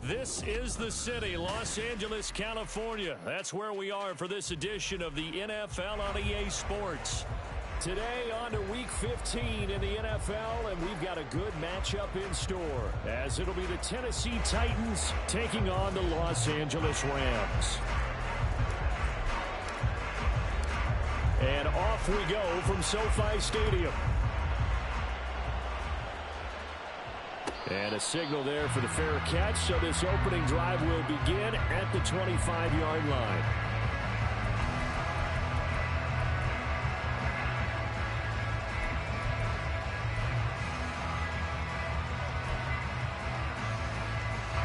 This is the city, Los Angeles, California. That's where we are for this edition of the NFL on EA Sports. Today on to Week 15 in the NFL, and we've got a good matchup in store, as it'll be the Tennessee Titans taking on the Los Angeles Rams. And off we go from SoFi Stadium. And a signal there for the fair catch, so this opening drive will begin at the 25-yard line.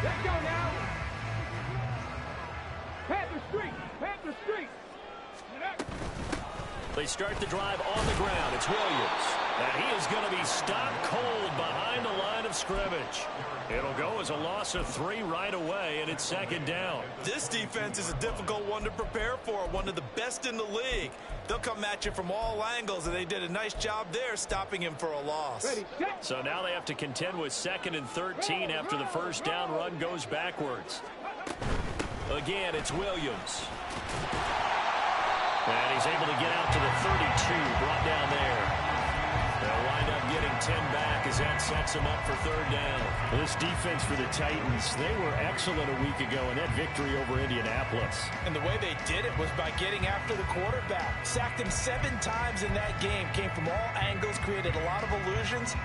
Let's go now. Panther Street, Panther Street. They start the drive on the ground. It's Williams. And he is going to be stopped cold behind the line of scrimmage. It'll go as a loss of 3 right away, and it's second down. This defense is a difficult one to prepare for, one of the best in the league. They'll come at you from all angles, and they did a nice job there stopping him for a loss. Ready, set. So now they have to contend with 2nd and 13 after the first down run goes backwards. Again, it's Williams. And he's able to get out to the 32, brought down there. They'll wind up getting 10 back as that sets them up for 3rd down. This defense for the Titans, they were excellent a week ago in that victory over Indianapolis. And the way they did it was by getting after the quarterback. Sacked him 7 times in that game. Came from all angles, created a lot of illusions,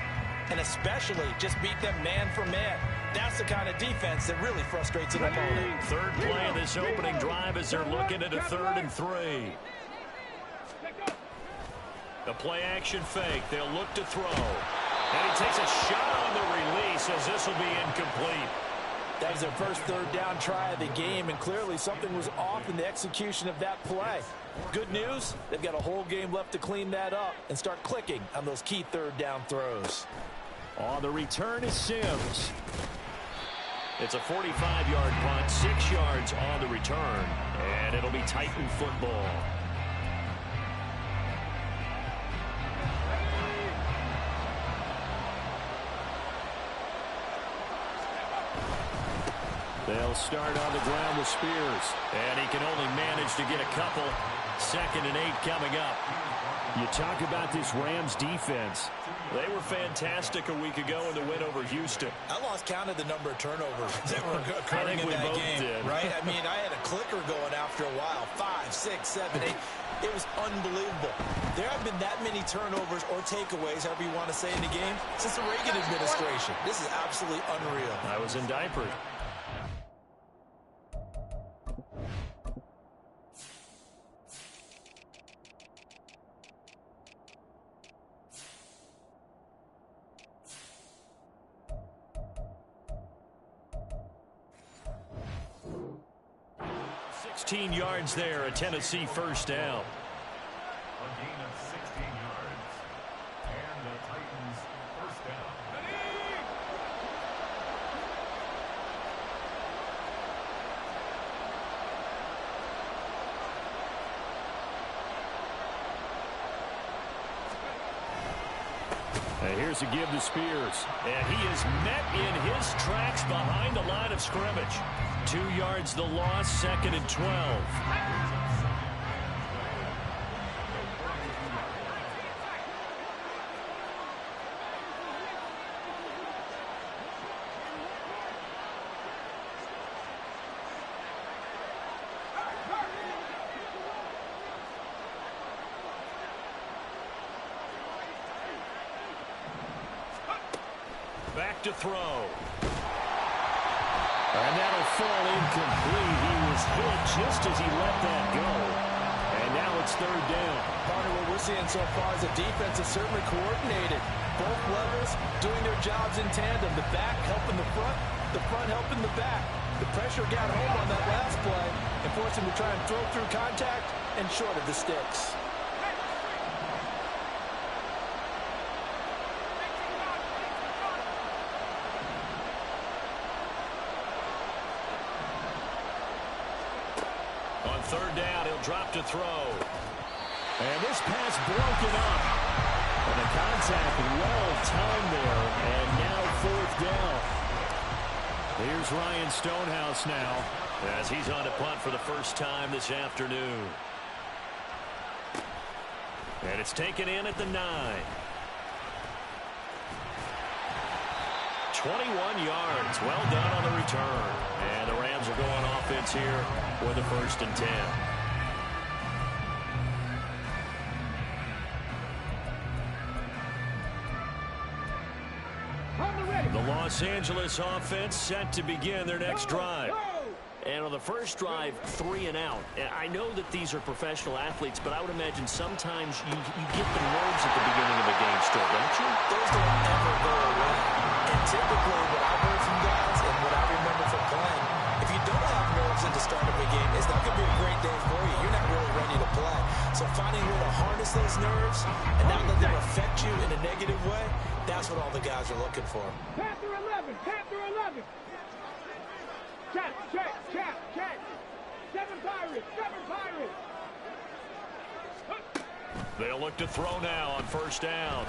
and especially just beat them man for man. That's the kind of defense that really frustrates an opponent. Third play of this opening drive as they're looking at a 3rd and 3. The play-action fake. They'll look to throw. And he takes a shot on the release as this will be incomplete. That was their first 3rd down try of the game, and clearly something was off in the execution of that play. Good news, they've got a whole game left to clean that up and start clicking on those key 3rd down throws. On the return is Sims. It's a 45-yard punt, 6 yards on the return, and it'll be Titan football. They'll start on the ground with Spears, and he can only manage to get a couple. 2nd and 8 coming up. You talk about this Rams defense. They were fantastic a week ago in the win over Houston. I lost count of the number of turnovers that were occurring in that game, right? I mean, I had a clicker going after a while. 5, 6, 7, 8. It was unbelievable. There have been that many turnovers or takeaways, however you want to say, in the game since the Reagan administration. This is absolutely unreal. I was in diapers. Yards there, a Tennessee first down. A gain of 16 yards. And the Titans first down. And here's a give to Spears. And he is met in his tracks behind the line of scrimmage. 2 yards the loss, 2nd and 12. Back to throw. And that'll fall incomplete. He was hit just as he let that go. And now it's 3rd down. Partner, what we're seeing so far is the defense is certainly coordinated. Both levels doing their jobs in tandem. The back helping the front helping the back. The pressure got home on that last play and forced him to try and throw through contact and short of the sticks. On 3rd down, he'll drop to throw. And this pass broken up. And the contact well timed there. And now 4th down. Here's Ryan Stonehouse now as he's on to punt for the first time this afternoon. And it's taken in at the 9. 21 yards. Well done on the return. And the Rams are going offense here with a 1st and 10. The Los Angeles offense set to begin their next drive. And on the first drive, 3 and out. I know that these are professional athletes, but I would imagine sometimes you get the nerves at the beginning of a game still, don't you? Those don't ever go away. And typically what I've heard from guys and what I remember from playing, if you don't have nerves at the start of a game, it's not going to be a great day for you. You're not really ready to play. So finding a way to harness those nerves and not let them affect you in a negative way, that's what all the guys are looking for. Panther 11, Panther 11. Check, check, check, check. 7 Pirates, 7 Pirates. They'll look to throw now on first down.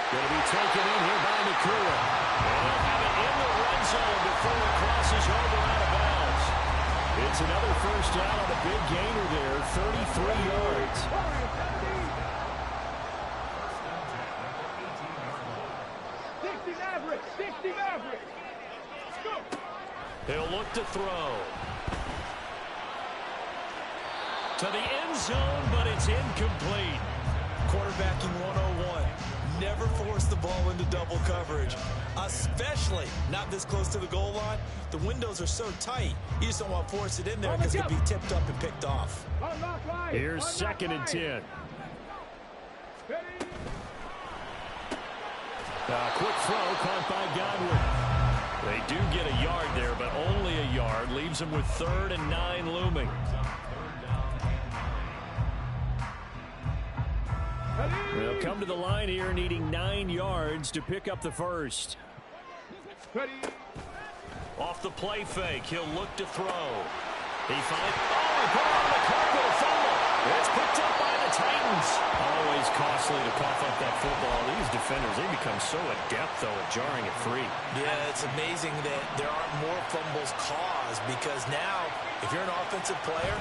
Going to be taken in here by Nakua. And they'll have it in the red zone before it crosses over out of bounds. It's another first down on a big gainer there, 33 yards. 60 Mavericks, 60 Mavericks. He'll look to throw. To the end zone, but it's incomplete. Quarterbacking 101. Never force the ball into double coverage, especially not this close to the goal line. The windows are so tight, you just don't want to force it in there because it could be tipped up and picked off. Here's 2nd and 10. Quick throw caught by Godwin. They do get a yard there, but only a yard. Leaves them with 3rd and 9 looming. They'll come to the line here needing 9 yards to pick up the first. Off the play fake, he'll look to throw. He finds... Oh, he put on the cargo fumble. It's picked up by the Titans. Always costly to cough up that football. These defenders, they become so adept, though, at jarring it free. Yeah, it's amazing that there aren't more fumbles caused because now, if you're an offensive player,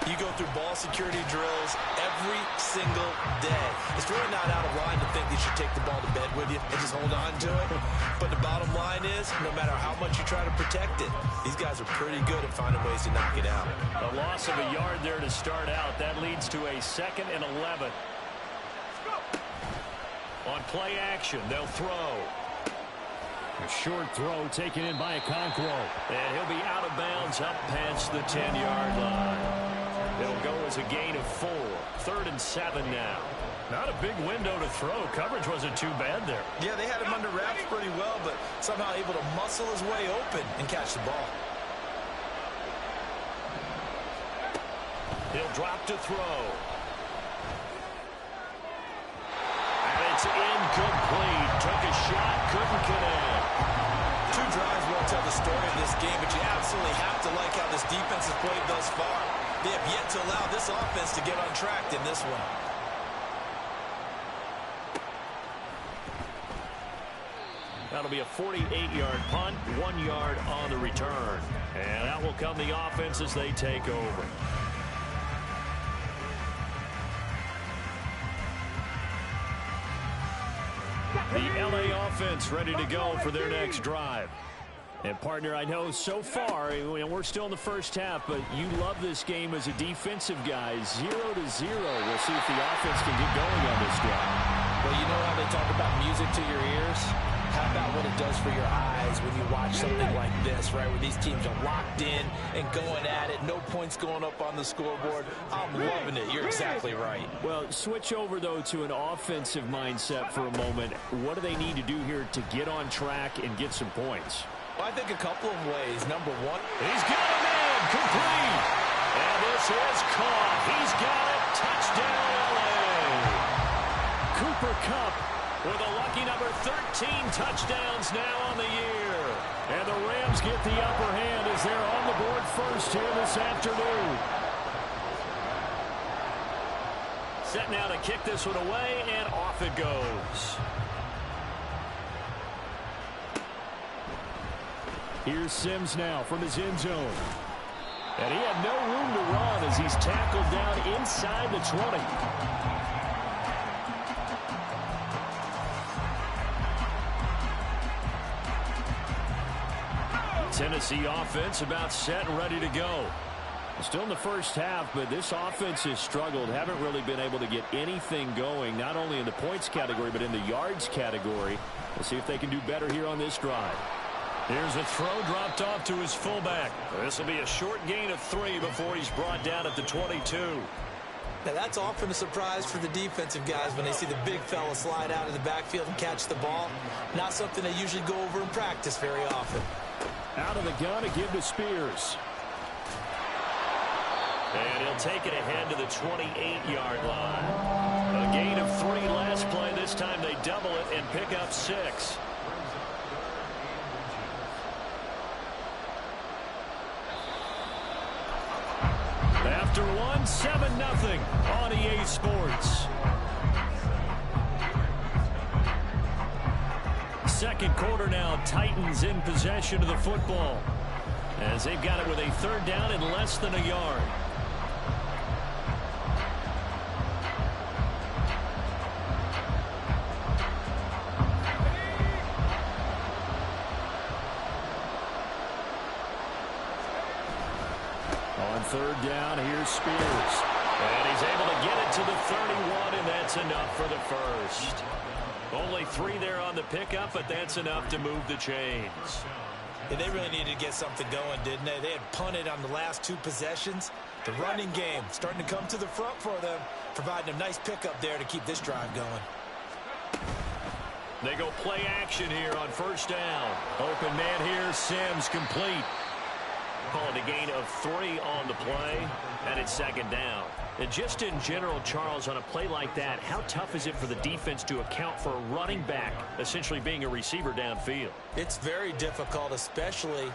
you go through ball security drills every single day. It's really not out of line to think you should take the ball to bed with you and just hold on to it. But the bottom line is, no matter how much you try to protect it, these guys are pretty good at finding ways to knock it out. A loss of a yard there to start out. That leads to a 2nd and 11. On play action, they'll throw. A short throw taken in by Okonkwo. And he'll be out of bounds up past the 10-yard line. It'll go as a gain of 4. 3rd and 7 now. Not a big window to throw. Coverage wasn't too bad there. Yeah, they had him under wraps pretty well, but somehow able to muscle his way open and catch the ball. He'll drop to throw. And it's incomplete. Took a shot, couldn't connect. 2 drives won't tell the story of this game, but you absolutely have to like how this defense has played thus far. They have yet to allow this offense to get untracked in this one. That'll be a 48-yard punt, 1 yard on the return. And that will come the offense as they take over. The LA offense ready to go for their next drive. And, partner, I know so far, we're still in the first half, but you love this game as a defensive guy. 0-0. We'll see if the offense can get going on this drive. Well, you know how they talk about music to your ears? How about what it does for your eyes when you watch something like this, right, where these teams are locked in and going at it, no points going up on the scoreboard. I'm loving it. You're exactly right. Well, switch over, though, to an offensive mindset for a moment. What do they need to do here to get on track and get some points? Well, I think a couple of ways. Number one, he's got a man complete. And this is caught. He's got it. Touchdown, LA. Cooper Kupp with a lucky number 13 touchdowns now on the year. And the Rams get the upper hand as they're on the board first here this afternoon. Set now to kick this one away, and off it goes. Here's Sims now from his end zone. And he had no room to run as he's tackled down inside the 20. Tennessee offense about set and ready to go. Still in the first half, but this offense has struggled. Haven't really been able to get anything going, not only in the points category, but in the yards category. We'll see if they can do better here on this drive. Here's a throw dropped off to his fullback. This will be a short gain of 3 before he's brought down at the 22. Now, that's often a surprise for the defensive guys when they see the big fella slide out of the backfield and catch the ball. Not something they usually go over in practice very often. Out of the gun to give to Spears. And he'll take it ahead to the 28-yard line. A gain of 3 last play. This time they double it and pick up 6. After 1, 7-0 on EA Sports. Second quarter now, Titans in possession of the football as they've got it with a 3rd down and less than a yard. On 3rd down, here's Spears. And he's able to get it to the 31, and that's enough for the first. Only 3 there on the pickup, but that's enough to move the chains. Yeah, they really needed to get something going, didn't they? They had punted on the last 2 possessions. The running game starting to come to the front for them, providing a nice pickup there to keep this drive going. They go play action here on 1st down. Open man here, Sims complete. Call it a gain of 3 on the play, and it's 2nd down. And just in general, Charles, on a play like that, how tough is it for the defense to account for a running back essentially being a receiver downfield? It's very difficult, especially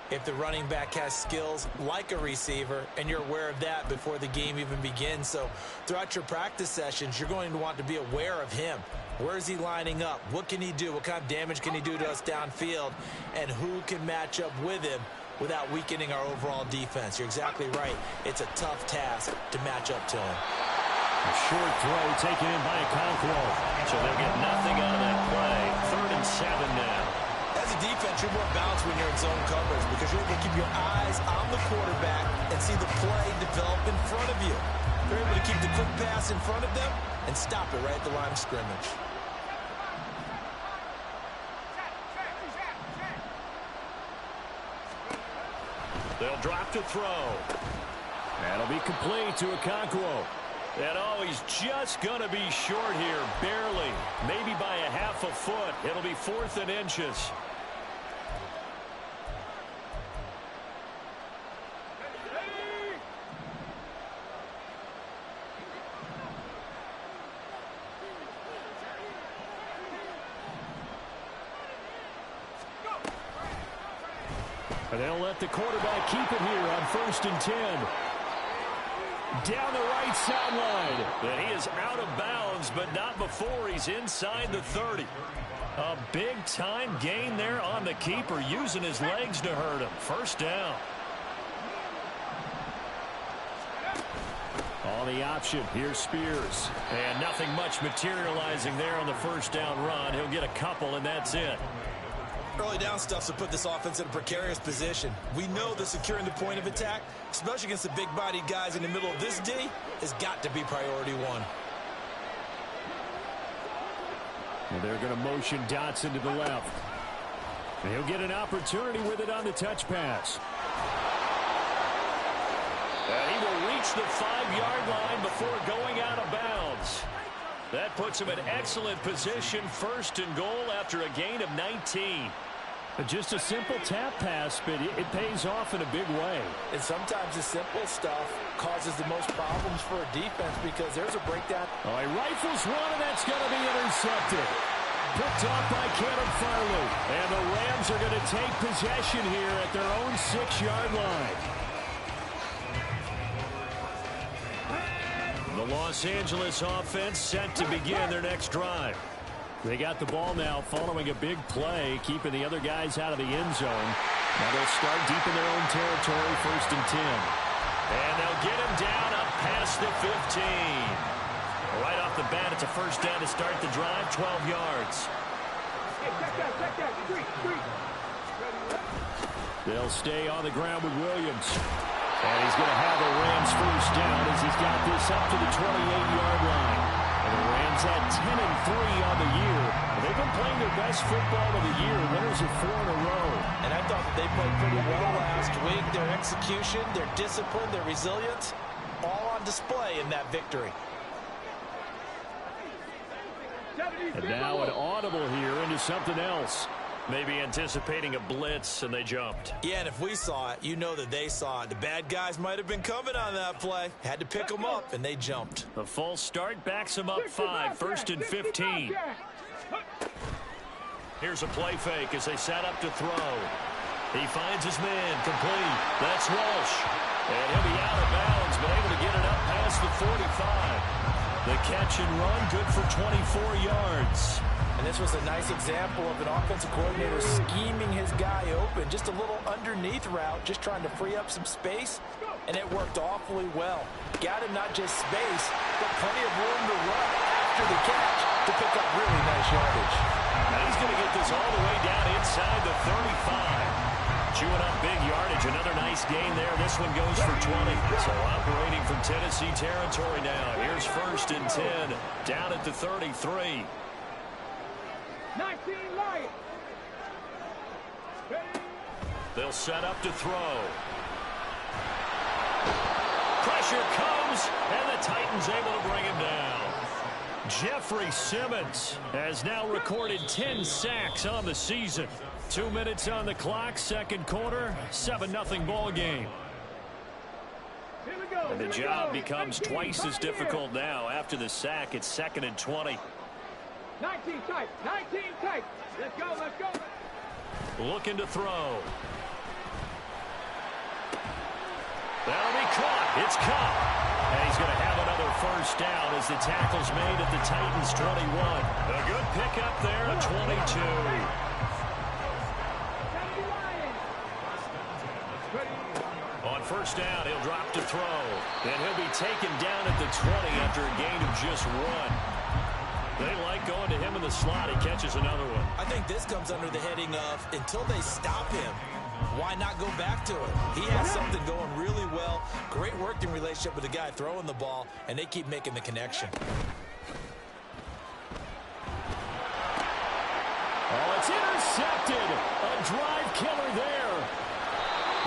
if the running back has skills like a receiver, and you're aware of that before the game even begins. So throughout your practice sessions, you're going to want to be aware of him. Where is he lining up? What can he do? What kind of damage can he do to us downfield? And who can match up with him without weakening our overall defense? You're exactly right. It's a tough task to match up to him. A short throw taken in by Okonkwo. So they'll get nothing out of that play. 3rd and 7 now. As a defense, you're more balanced when you're in zone coverage because you're able to keep your eyes on the quarterback and see the play develop in front of you. They're able to keep the quick pass in front of them and stop it right at the line of scrimmage. They'll drop to throw. That'll be complete to Okonkwo. And oh, he's just going to be short here, barely. Maybe by a half a foot. It'll be 4th and inches. And they'll let the quarterback keep it here on 1st and 10. Down the right sideline. And he is out of bounds, but not before he's inside the 30. A big-time gain there on the keeper, using his legs to hurt him. 1st down. On the option, here's Spears. And nothing much materializing there on the 1st down run. He'll get a couple, and that's it. Early down stuff to put this offense in a precarious position. We know that securing the point of attack, especially against the big-bodied guys in the middle of this D, has got to be priority 1. And they're going to motion Dotson to the left. And he'll get an opportunity with it on the touch pass. And he will reach the 5-yard line before going out of bounds. That puts him in excellent position, 1st and goal after a gain of 19. Just a simple tap pass, but it pays off in a big way. And sometimes the simple stuff causes the most problems for a defense because there's a breakdown. Oh, he rifles one, and that's going to be intercepted. Picked off by Caleb Farley. And the Rams are going to take possession here at their own 6-yard line. The Los Angeles offense set to begin their next drive. They got the ball now following a big play, keeping the other guys out of the end zone. Now they'll start deep in their own territory, 1st and 10. And they'll get him down up past the 15. Right off the bat, it's a 1st down to start the drive, 12 yards. Check that. Street. They'll stay on the ground with Williams. And he's going to have a Rams 1st down as he's got this up to the 28-yard line. And the Rams had 10-3 on the year. They've been playing their best football of the year. Winners of 4 in a row. And I thought that they played pretty well last week. Their execution, their discipline, their resilience, all on display in that victory. And now an audible here into something else. Maybe anticipating a blitz, and they jumped. Yeah, and if we saw it, you know that they saw it. The bad guys might have been coming on that play. Had to pick them up, and they jumped. A false start backs them up 5, 1st and 15. Here's a play fake as they set up to throw. He finds his man, complete. That's Walsh. And he'll be out of bounds, but able to get it up past the 45. The catch and run, good for 24 yards. And this was a nice example of an offensive coordinator scheming his guy open. Just a little underneath route, just trying to free up some space, and it worked awfully well. Got him not just space, but plenty of room to run after the catch to pick up really nice yardage. Now he's going to get this all the way down inside the 35. Chewing up big yardage. Another nice gain there. This one goes for 20. So operating from Tennessee territory now. Here's 1st and 10. Down at the 33. 19 Lions. They'll set up to throw. Pressure comes, and the Titans able to bring him down. Jeffrey Simmons has now recorded 10 sacks on the season. 2 minutes on the clock, 2nd quarter, 7-0 ball game. And the job becomes twice as difficult now. After the sack, it's 2nd and 20. 19 tight. Let's go. Looking to throw. That'll be caught. It's Cup. And he's going to have another 1st down as the tackle's made at the Titans' 21. A good pickup there at 22. On 1st down, he'll drop to throw. And he'll be taken down at the 20 after a gain of just 1. They like going to him in the slot. He catches another one. I think this comes under the heading of until they stop him, why not go back to it? He has something going really well. Great working relationship with the guy throwing the ball, and they keep making the connection. Oh, it's intercepted. A drive killer there.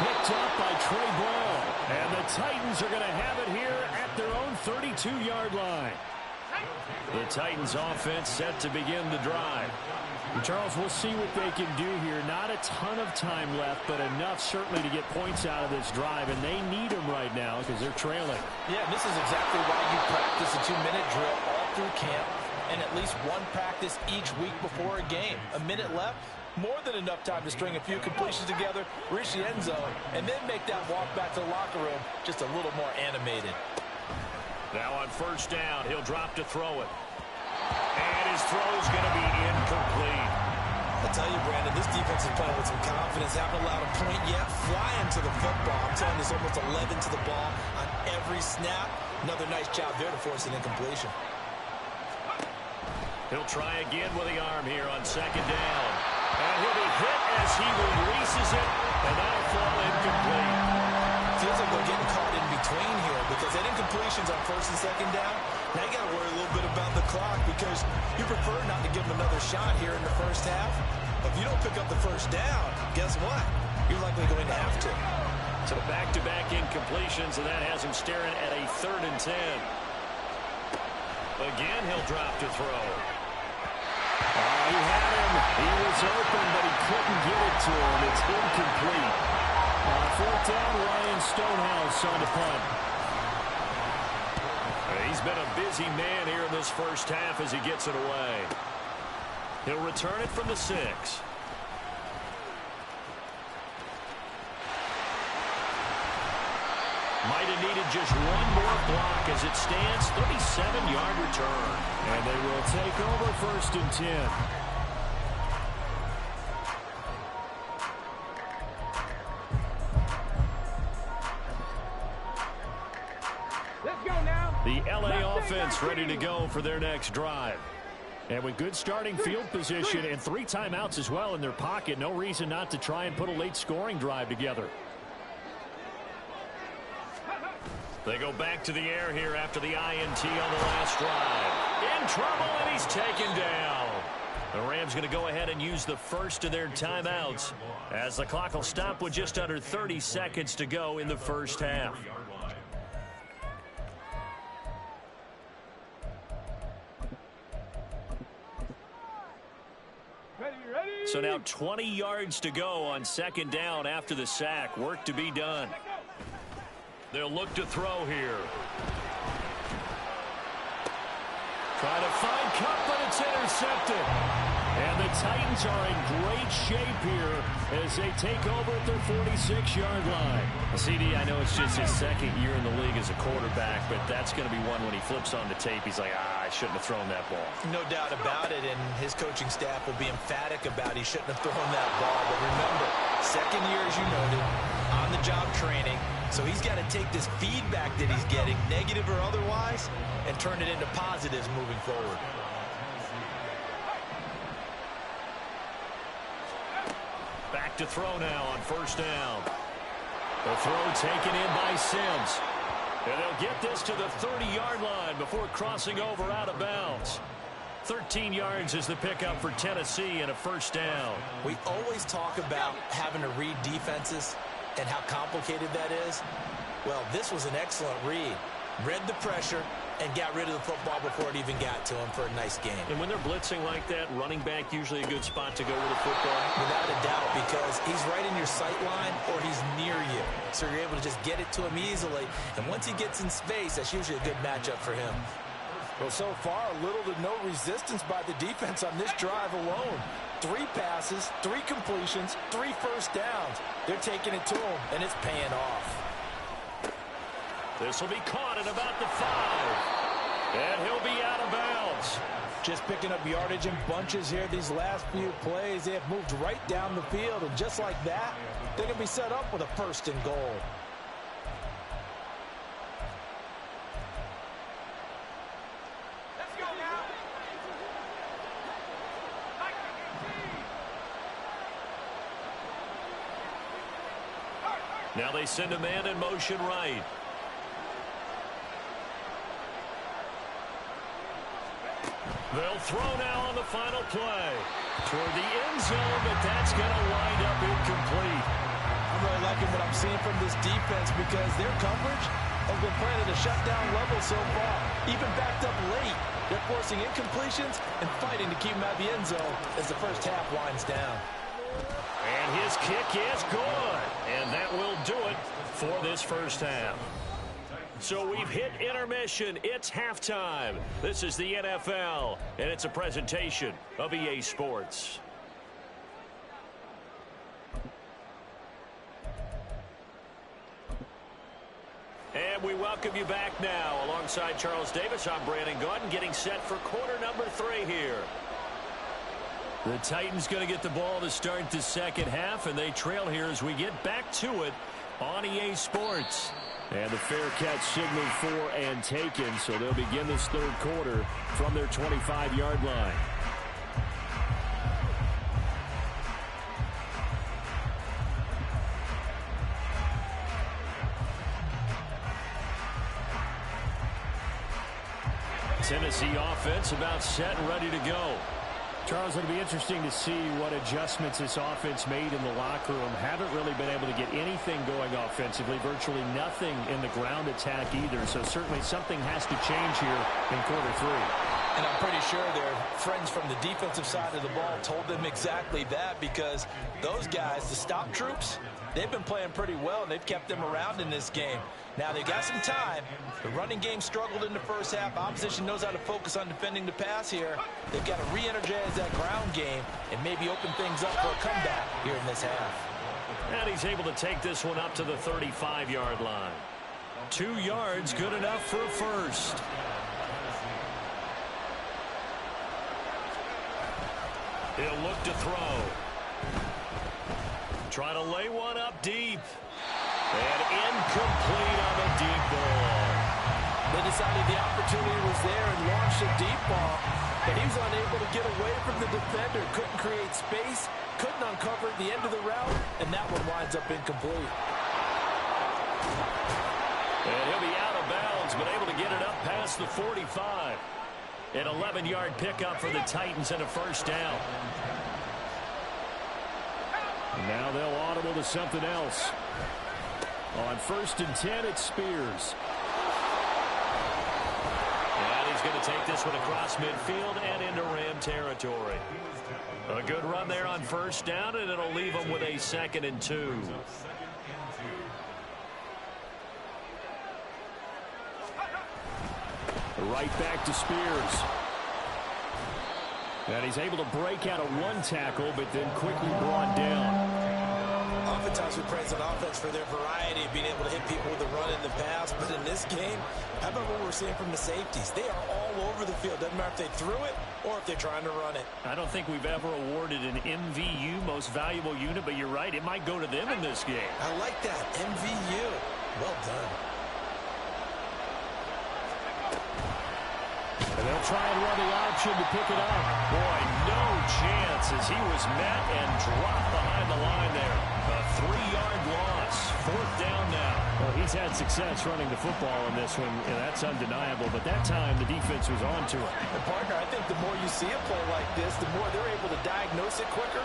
Picked up by Trey Brown. And the Titans are going to have it here at their own 32-yard line. The Titans offense set to begin the drive. Charles, we'll see what they can do here. Not a ton of time left, but enough certainly to get points out of this drive, and they need them right now because they're trailing. Yeah, this is exactly why you practice a 2-minute drill all through camp and at least one practice each week before a game. A minute left, more than enough time to string a few completions together, reach the end zone, and then make that walk back to the locker room just a little more animated. Now on 1st down, he'll drop to throw it. And his throw's going to be incomplete. I tell you, Brandon, this defense is playing with some confidence. Haven't allowed a point yet. Flying to the football. I'm telling you, there's almost 11 to the ball on every snap. Another nice job there to force an incompletion. He'll try again with the arm here on 2nd down. And he'll be hit as he releases it, and that'll fall incomplete. Feels like they're getting caught in between here because that incompletion's on 1st and 2nd down. Now you got to worry a little bit about the clock because you prefer not to give them another shot here in the 1st half. If you don't pick up the 1st down, guess what? You're likely going to have to. So back-to-back incompletions, and that has him staring at a 3rd and 10. Again, he'll drop to throw. Oh, he had him. He was open, but he couldn't get it to him. It's incomplete. 4th down, Ryan Stonehouse on the punt. He's been a busy man here in this 1st half as he gets it away. He'll return it from the 6. Might have needed just one more block as it stands. 37-yard return. And they will take over 1st and 10. offense ready to go for their next drive. And with good starting field position and 3 timeouts as well in their pocket, no reason not to try and put a late scoring drive together. They go back to the air here after the INT on the last drive. In trouble, and he's taken down. The Rams going to go ahead and use the first of their timeouts as the clock will stop with just under 30 seconds to go in the first half. So now 20 yards to go on second down after the sack. Work to be done. They'll look to throw here. Try to find Kupp, but it's intercepted. And the Titans are in great shape here as they take over at their 46-yard line. CD, I know it's just his second year in the league as a quarterback, but that's going to be one when he flips on the tape. He's like, I shouldn't have thrown that ball. No doubt about it, and his coaching staff will be emphatic about he shouldn't have thrown that ball. But remember, second year, as you noted, on-the-job training. So he's got to take this feedback that he's getting, negative or otherwise, and turn it into positives moving forward. Back to throw now on first down. The throw taken in by Sims. And they'll get this to the 30-yard line before crossing over out of bounds. 13 yards is the pickup for Tennessee and a first down. We always talk about having to read defenses and how complicated that is. Well, this was an excellent read. Read the pressure and got rid of the football before it even got to him for a nice game. And when they're blitzing like that, running back usually a good spot to go with the football? Without a doubt, because he's right in your sight line or he's near you. So you're able to just get it to him easily. And once he gets in space, that's usually a good matchup for him. Well, so far, little to no resistance by the defense on this drive alone. 3 passes, 3 completions, 3 first downs. They're taking it to him, and it's paying off. This will be caught at about the 5. And he'll be out of bounds. Just picking up yardage in bunches here these last few plays. They have moved right down the field, and just like that, they're going to be set up with a first and goal. Now they send a man in motion right. They'll throw now on the final play. Toward the end zone, but that's going to wind up incomplete. I'm really liking what I'm seeing from this defense because their coverage has been playing at a shutdown level so far. Even backed up late, they're forcing incompletions and fighting to keep them out of the end zone as the first half winds down. And his kick is good. And that will do it for this first half. So we've hit intermission. It's halftime. This is the NFL, and it's a presentation of EA Sports. And we welcome you back now. Alongside Charles Davis, I'm Brandon Gaudin, getting set for quarter number 3 here. The Titans going to get the ball to start the second half, and they trail here as we get back to it on EA Sports. And the fair catch signaled for and taken, so they'll begin this third quarter from their 25-yard line. Tennessee offense about set and ready to go. Charles, it'll be interesting to see what adjustments this offense made in the locker room. Haven't really been able to get anything going offensively, virtually nothing in the ground attack either. So certainly something has to change here in quarter 3. And I'm pretty sure their friends from the defensive side of the ball told them exactly that, because those guys, the stop troops, they've been playing pretty well, and they've kept them around in this game. Now, they've got some time. The running game struggled in the first half. Opposition knows how to focus on defending the pass here. They've got to re-energize that ground game and maybe open things up for a comeback here in this half. And he's able to take this one up to the 35-yard line. 2 yards, good enough for a first. He'll look to throw. Try to lay one up deep. And incomplete on the deep ball. They decided the opportunity was there and launched a deep ball, but he was unable to get away from the defender. Couldn't create space, couldn't uncover the end of the route, and that one winds up incomplete. And he'll be out of bounds, but able to get it up past the 45. An 11-yard pickup for the Titans and a first down. Now they'll audible to something else. On 1st and 10, it's Spears. And he's going to take this one across midfield and into Ram territory. A good run there on first down, and it'll leave them with a 2nd and 2. Right back to Spears. And he's able to break out of one tackle, but then quickly brought down. Oftentimes we praise an offense for their variety of being able to hit people with the run and the pass, but in this game, how about what we're seeing from the safeties? They are all over the field. Doesn't matter if they threw it or if they're trying to run it. I don't think we've ever awarded an MVU, most valuable unit, but you're right, it might go to them in this game. I like that, MVU. Well done. And they'll try and run the option to pick it up. Boy, no chance as he was met and dropped behind the line there. A 3-yard loss. 4th down now. Well, he's had success running the football in this one, and that's undeniable. But that time, the defense was on to it. And, partner, I think the more you see a play like this, the more they're able to diagnose it quicker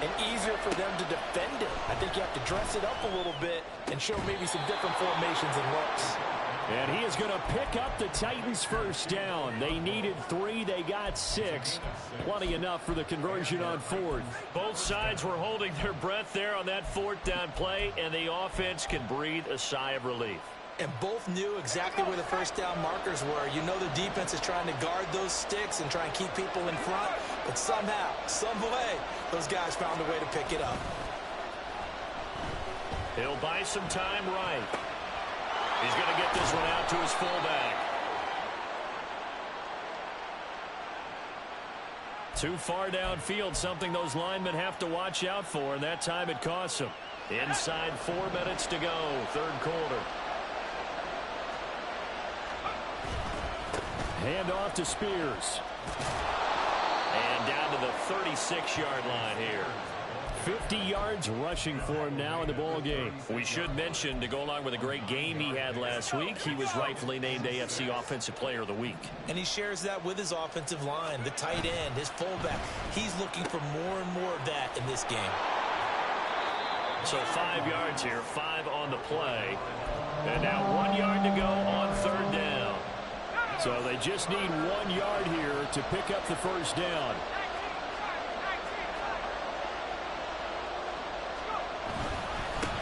and easier for them to defend it. I think you have to dress it up a little bit and show maybe some different formations and looks. And he is going to pick up the Titans' first down. They needed 3. They got 6. Plenty enough for the conversion on 4th. Both sides were holding their breath there on that 4th down play, and the offense can breathe a sigh of relief. And both knew exactly where the first down markers were. You know the defense is trying to guard those sticks and try and keep people in front, but somehow, some way, those guys found a way to pick it up. He'll buy some time right. He's going to get this one out to his fullback. Too far downfield, something those linemen have to watch out for, and that time it costs them. Inside 4 minutes to go, 3rd quarter. Hand off to Spears. And down to the 36-yard line here. 50 yards rushing for him now in the ball game. We should mention, to go along with a great game he had last week, he was rightfully named AFC Offensive Player of the Week. And he shares that with his offensive line, the tight end, his fullback. He's looking for more and more of that in this game. So 5 yards here, 5 on the play. And now 1 yard to go on 3rd down. So they just need 1 yard here to pick up the first down.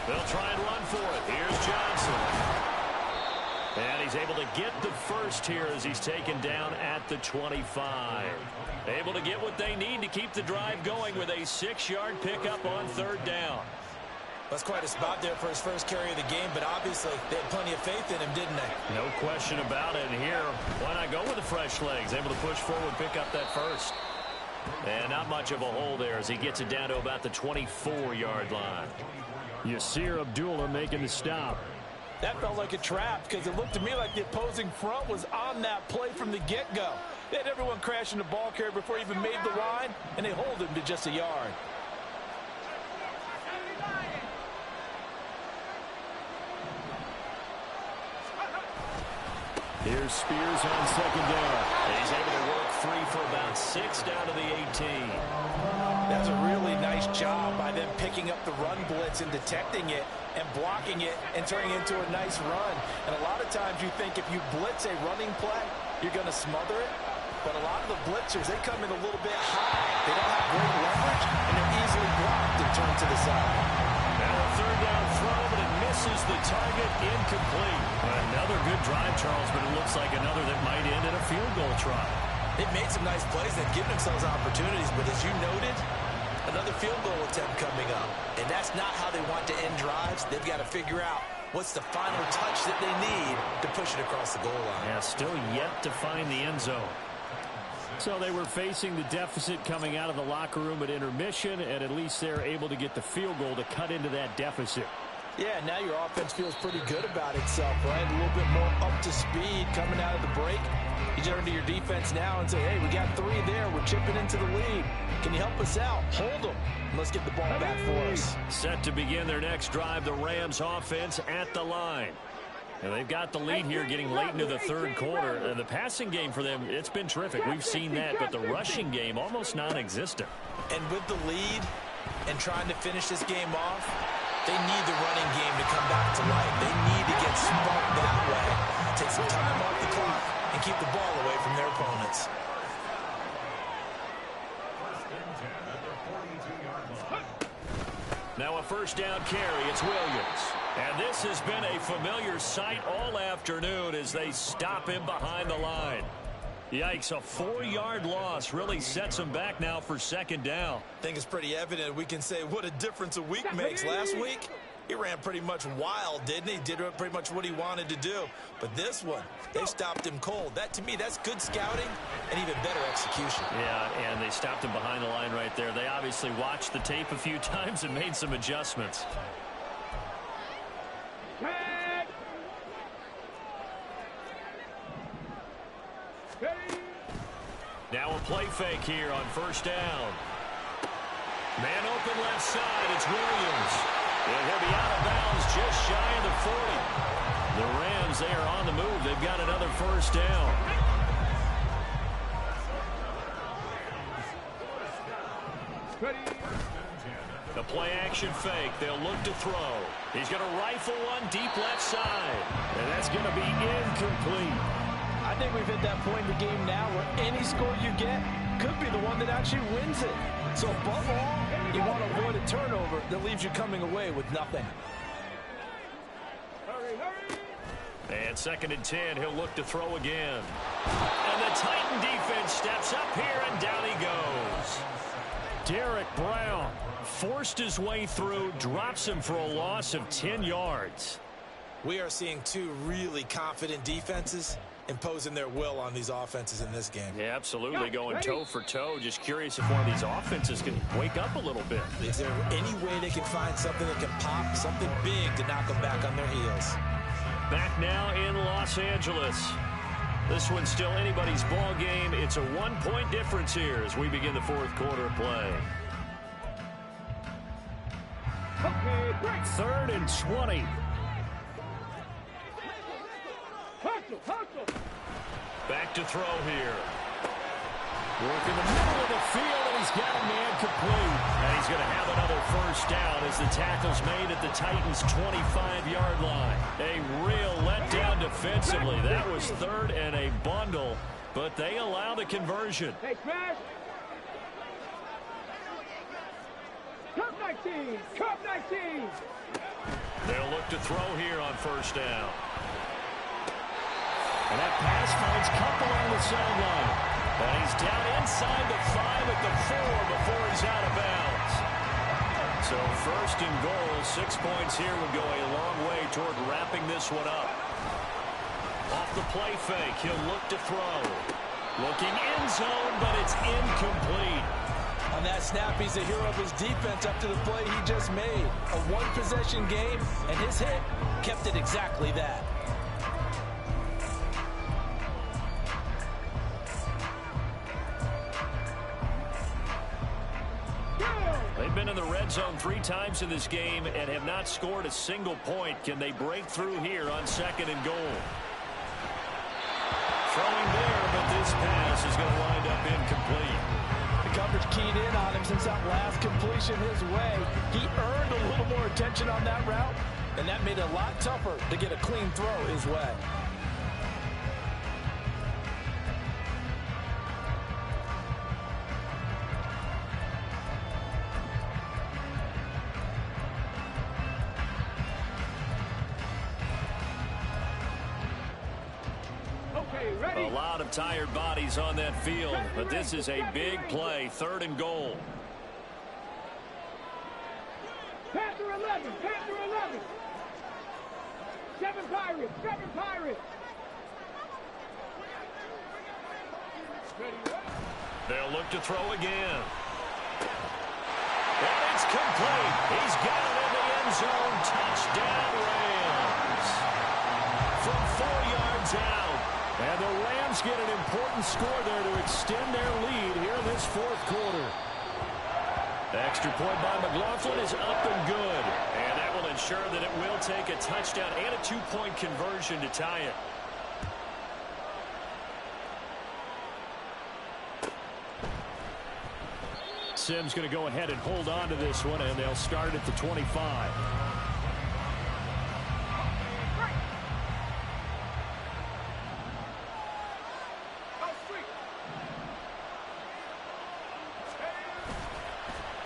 They'll try and run for it. Here's Johnson. And he's able to get the first here as he's taken down at the 25. Able to get what they need to keep the drive going with a 6-yard pickup on 3rd down. That's quite a spot there for his first carry of the game, but obviously they had plenty of faith in him, didn't they? No question about it. And here, why not go with the fresh legs? Able to push forward, pick up that first. And not much of a hole there as he gets it down to about the 24-yard line. Yasir Abdullah making the stop. That felt like a trap because it looked to me like the opposing front was on that play from the get-go. They had everyone crashing the ball carrier before he even made the line, and they hold him to just a yard. Here's Spears on 2nd down. He's able to work free for about 6 down to the 18. That's a really nice job by them picking up the run blitz and detecting it and blocking it and turning it into a nice run. And a lot of times you think if you blitz a running play, you're going to smother it. But a lot of the blitzers, they come in a little bit high. They don't have great leverage, and they're easily blocked and turned to the side. Now a 3rd down throw, but it misses the target, incomplete. Another good drive, Charles, but it looks like another that might end in a field goal try. They've made some nice plays. They've given themselves opportunities, but as you noted, another field goal attempt coming up. And that's not how they want to end drives. They've got to figure out what's the final touch that they need to push it across the goal line. Yeah, still yet to find the end zone. So they were facing the deficit coming out of the locker room at intermission, and at least they're able to get the field goal to cut into that deficit. Yeah, now your offense feels pretty good about itself, right? A little bit more up to speed coming out of the break. You turn to your defense now and say, hey, we got 3 there. We're chipping into the lead. Can you help us out? Hold them. Let's get the ball back for us. Set to begin their next drive, the Rams offense at the line. And they've got the lead here getting late into the third quarter. The passing game for them, it's been terrific. We've seen that, but the rushing game almost non-existent. And with the lead and trying to finish this game off, they need the running game to come back to life. They need to get smart that way. Take some time off the clock and keep the ball away from their opponents. Now a first down carry. It's Williams. And this has been a familiar sight all afternoon as they stop him behind the line. Yikes, a 4-yard loss really sets him back now for second down. I think it's pretty evident. We can say what a difference a week makes. Last week, he ran pretty much wild, didn't he? Did pretty much what he wanted to do. But this one, they stopped him cold. That, to me, that's good scouting and even better execution. Yeah, and they stopped him behind the line right there. They obviously watched the tape a few times and made some adjustments. Now a play fake here on first down. Man open left side. It's Williams. And he'll be out of bounds just shy of the 40. The Rams, they are on the move. They've got another first down. The play action fake. They'll look to throw. He's going to rifle one deep left side. And that's going to be incomplete. I think we've hit that point in the game now where any score you get could be the one that actually wins it. So above all, you want to avoid a turnover that leaves you coming away with nothing. And 2nd and 10, he'll look to throw again. And the Titan defense steps up here, and down he goes. Derek Brown forced his way through, drops him for a loss of 10 yards. We are seeing 2 really confident defenses imposing their will on these offenses in this game. Yeah, absolutely, going toe for toe. Just curious if one of these offenses can wake up a little bit. Is there any way they can find something that can pop, something big to knock them back on their heels? Back now in Los Angeles. This one's still anybody's ball game. It's a 1-point difference here as we begin the fourth quarter of play. 3rd and 20. Back to throw here. Work in the middle of the field, and he's got a man complete. And he's going to have another first down as the tackle's made at the Titans' 25-yard line. A real letdown defensively. That was 3rd and a bundle, but they allow the conversion. Hey, Smash! Cup 19! Cup 19! They'll look to throw here on first down. And that pass finds Cup along the sideline. And he's down inside the 5 at the 4 before he's out of bounds. So 1st and goal, 6 points here would go a long way toward wrapping this one up. Off the play fake, he'll look to throw. Looking end zone, but it's incomplete. On that snap, he's a hero of his defense up to the play he just made. A one-possession game, and his hit kept it exactly that. They've been in the red zone 3 times in this game and have not scored a single point. Can they break through here on 2nd and goal? Throwing there, but this pass is going to wind up incomplete. The coverage keyed in on him since that last completion his way. He earned a little more attention on that route, and that made it a lot tougher to get a clean throw his way. A lot of tired bodies on that field, but this is a big play, 3rd and goal. Panther 11, Panther 11. 7 Pirates, 7 Pirates. They'll look to throw again. And it's complete. He's got it in the end end zone. Touchdown, Rams. From 4 yards out. And the Rams get an important score there to extend their lead here in this fourth quarter. Extra point by McLaughlin is up and good. And that will ensure that it will take a touchdown and a 2-point conversion to tie it. Sims going to go ahead and hold on to this one, and they'll start at the 25.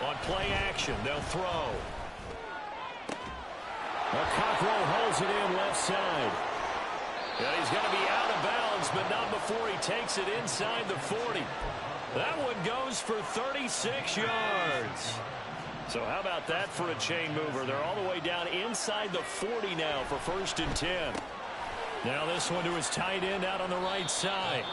On play action, they'll throw. Cockrell holds it in left side. And he's going to be out of bounds, but not before he takes it inside the 40. That one goes for 36 yards. So how about that for a chain mover? They're all the way down inside the 40 now for 1st and 10. Now this one to his tight end out on the right side.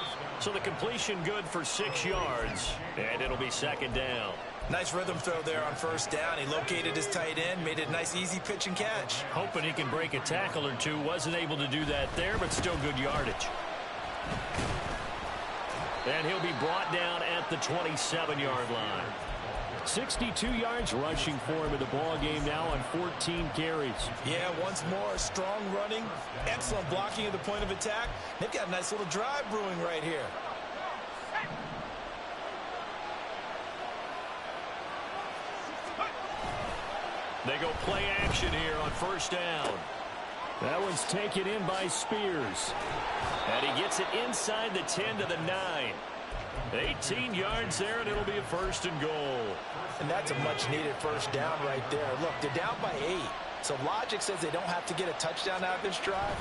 So the completion good for 6 yards, and it'll be 2nd down. Nice rhythm throw there on 1st down. He located his tight end, made it a nice easy pitch and catch. Hoping he can break a tackle or two. Wasn't able to do that there, but still good yardage. And he'll be brought down at the 27-yard line. 62 yards rushing for him in the ball game now on 14 carries. Yeah, once more, strong running, excellent blocking at the point of attack. They've got a nice little drive brewing right here. They go play action here on 1st down. That one's taken in by Spears. And he gets it inside the 10 to the 9. 18 yards there, and it'll be a 1st and goal. And that's a much-needed 1st down right there. Look, they're down by 8. So logic says they don't have to get a touchdown out of this drive.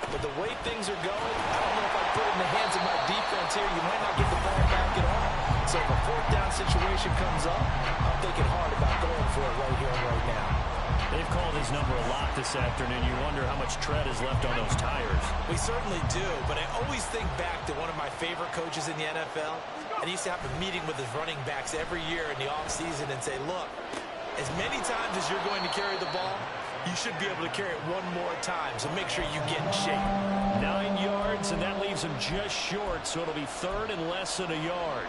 But the way things are going, I don't know if I put it in the hands of my defense here. You might not get the ball back at all. So if a 4th down situation comes up, I'm thinking hard about going for it right here and right now. They've called his number a lot this afternoon. You wonder how much tread is left on those tires. We certainly do, but I always think back to one of my favorite coaches in the NFL. And he used to have a meeting with his running backs every year in the offseason and say, look, as many times as you're going to carry the ball, you should be able to carry it one more time, so make sure you get in shape. 9 yards, and that leaves him just short, so it'll be 3rd and less than a yard.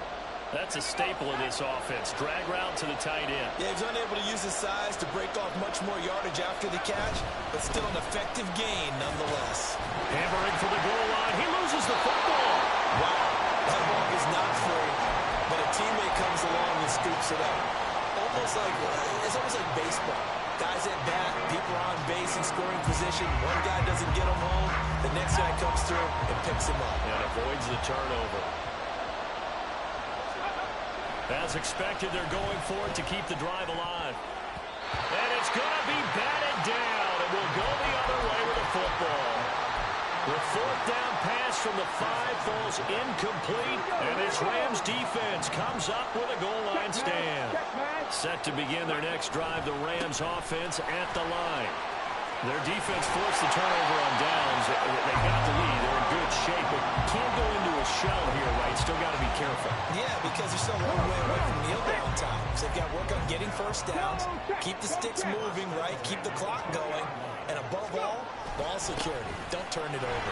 That's a staple of this offense. Drag route to the tight end. Yeah, he's unable to use his size to break off much more yardage after the catch, but still an effective gain nonetheless. Hammering for the goal line. He loses the football. Wow, that ball is not free, but a teammate comes along and scoops it up. It's almost like baseball. Guys at bat, people are on base in scoring position. One guy doesn't get him home. The next guy comes through and picks him up. And avoids the turnover. As expected, they're going for it to keep the drive alive. And it's going to be batted down. And we'll go the other way with the football. The 4th down pass from the 5 falls incomplete. And this Rams defense comes up with a goal line stand. Set to begin their next drive, the Rams offense at the line. Their defense forced the turnover on downs. They got the lead. They're in good shape, but can't go into a shell here, right? Still got to be careful. Yeah, because they're still a long way away from kneel down time. So they've got to work on getting 1st downs, keep the sticks moving, right? Keep the clock going. And above all, ball security. Don't turn it over.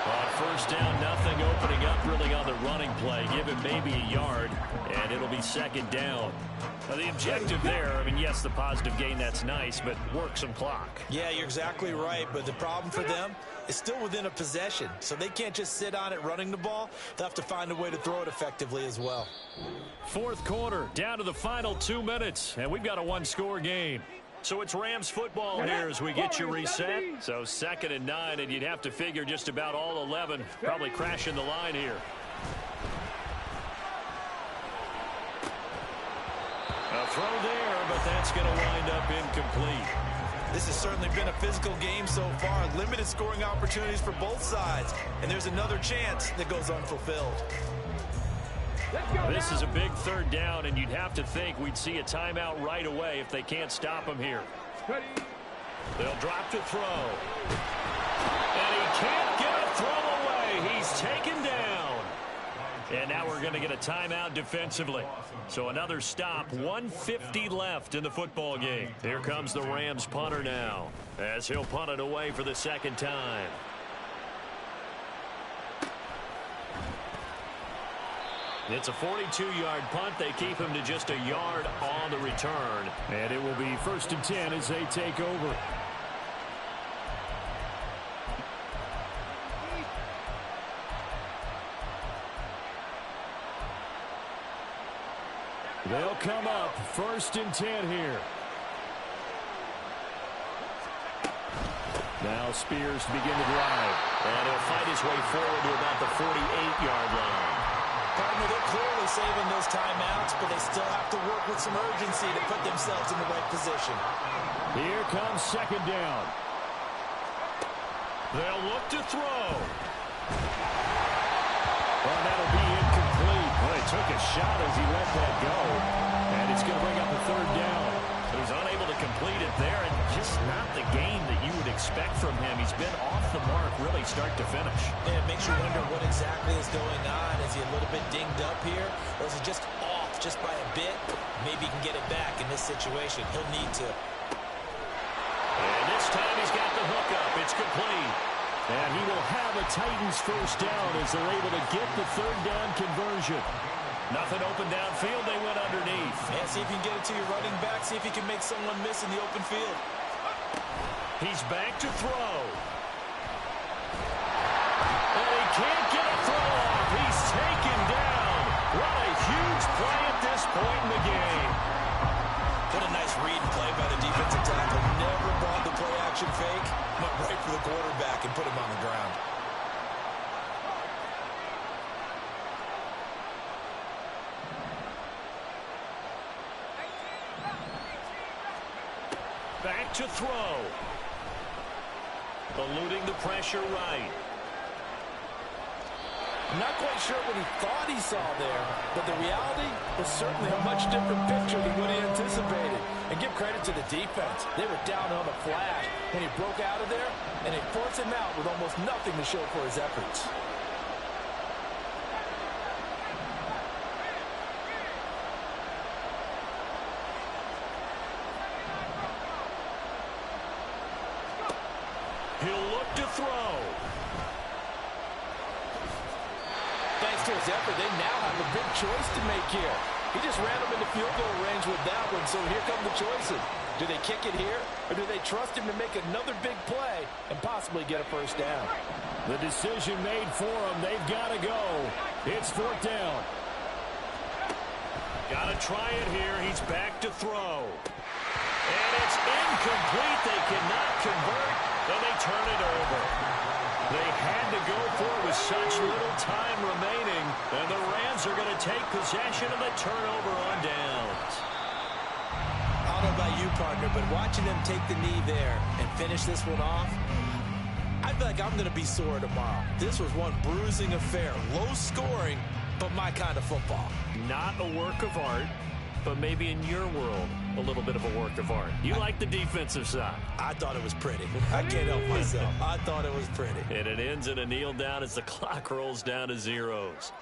On 1st down, nothing opening up really on the running play. Give him maybe a yard, and it'll be 2nd down. Now, the objective there, I mean, yes, the positive gain, that's nice, but work some clock. Yeah, you're exactly right, but the problem for them is still within a possession, so they can't just sit on it running the ball. They'll have to find a way to throw it effectively as well. 4th quarter, down to the final 2 minutes, and we've got a 1-score game. So it's Rams football here as we get you reset. So 2nd and 9, and you'd have to figure just about all 11 probably crashing the line here. A throw there, but that's going to wind up incomplete. This has certainly been a physical game so far. Limited scoring opportunities for both sides. And there's another chance that goes unfulfilled. This is a big 3rd down, and you'd have to think we'd see a timeout right away if they can't stop him here. They'll drop to throw. And he can't get a throw away. He's taken down. And now we're going to get a timeout defensively. So another stop, 1:50 left in the football game. Here comes the Rams punter now, as he'll punt it away for the second time. It's a 42-yard punt. They keep him to just a yard on the return. And it will be 1st and 10 as they take over. They'll come up 1st and 10 here. Now Spears to begin the drive. And he'll fight his way forward to about the 48-yard line. Partner, they're clearly saving those timeouts, but they still have to work with some urgency to put themselves in the right position. Here comes 2nd down. They'll look to throw. Well, that'll be incomplete. Well, he took a shot as he let that go. And it's going to bring up a 3rd down. He's unable to complete it there, and just not the game that you would expect from him. He's been off the mark really start to finish. Yeah, it makes you wonder what exactly is going on. Is he a little bit dinged up here, or is he just off just by a bit? Maybe he can get it back in this situation. He'll need to. And this time he's got the hook up. It's complete. And he will have a Titans 1st down as they're able to get the 3rd down conversion. Nothing open downfield. They went underneath. Yeah, see if you can get it to your running back. See if you can make someone miss in the open field. He's back to throw. And he can't get a throw off. He's taken down. What a huge play at this point in the game. What a nice read and play by the defensive tackle. Never brought the play-action fake. Went right for the quarterback and put him on the ground. Back to throw. Eluding the pressure right. I'm not quite sure what he thought he saw there, but the reality was certainly a much different picture than what he anticipated. And give credit to the defense. They were down on the flash when he broke out of there, and they forced him out with almost nothing to show for his efforts. He'll look to throw. Thanks to his effort, they now have a big choice to make here. He just ran them into field goal range with that one, so here come the choices. Do they kick it here, or do they trust him to make another big play and possibly get a 1st down? The decision made for him. They've got to go. It's 4th down. Got to try it here. He's back to throw. And it's incomplete. They cannot convert, and they turn it over. They had to go for it with such little time remaining, and the Rams are going to take possession of the turnover on downs. I don't know about you, partner, but watching them take the knee there and finish this one off, I feel like I'm going to be sore tomorrow. This was one bruising affair. Low scoring, but my kind of football. Not a work of art, but maybe in your world, a little bit of a work of art. You like the defensive side. I thought it was pretty. I can't help myself. I thought it was pretty. And it ends in a kneel down as the clock rolls down to zeros.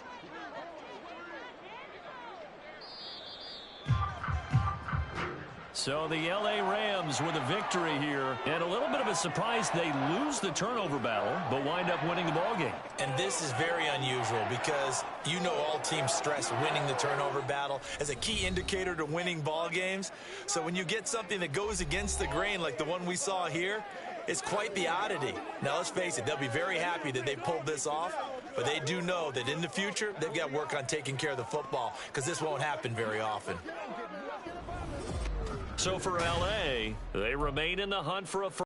So the L.A. Rams with a victory here, and a little bit of a surprise. They lose the turnover battle, but wind up winning the ballgame. And this is very unusual because you know all teams stress winning the turnover battle as a key indicator to winning ball games. So when you get something that goes against the grain like the one we saw here, it's quite the oddity. Now, let's face it, they'll be very happy that they pulled this off, but they do know that in the future, they've got work on taking care of the football because this won't happen very often. So for L.A., they remain in the hunt for a